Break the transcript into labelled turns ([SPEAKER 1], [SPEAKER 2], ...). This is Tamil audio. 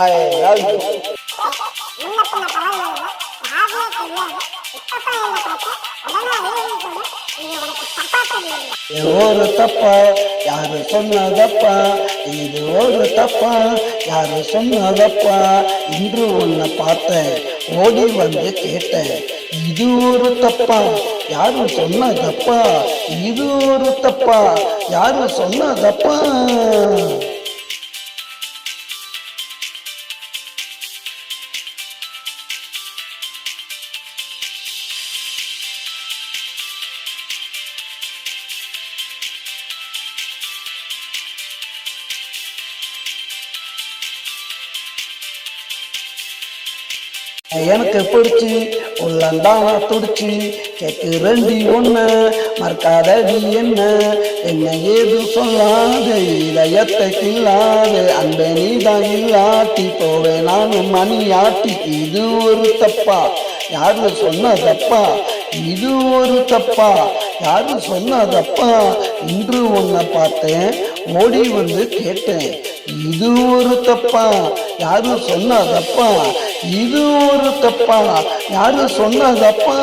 [SPEAKER 1] I love you. ஒரு தப்பா யாரு சொன்னதப்பா, இது ஒரு தப்பா யாரு சொன்னதப்பா, இன்று உன்னை பார்த்தேன் ஓடி வந்து கேட்டேன், இது ஒரு தப்பா யாரு சொன்னதப்பா, இது ஒரு தப்பா யாரு சொன்னதப்பா. எனக்கு பிடிச்சி உள்ளந்தான துடிச்சு கேட்குறண்டி ஒண்ணு மறக்காதடி என்ன, என்ன ஏது சொல்லாது இதயத்தை கில்லாது, அந்த நீதான் இல்லாட்டி போவேன் நானும் மணியாட்டி, இது ஒரு தப்பா யாரு சொன்னதப்பா, இது ஒரு தப்பா யாரு சொன்னதப்பா, இன்று உன்னை பார்த்தேன் ஓடி வந்து கேட்டேன், இது ஒரு தப்பா யாரு சொன்னதப்பா, இது ஒரு தப்பா யாரு சொன்னதப்பா.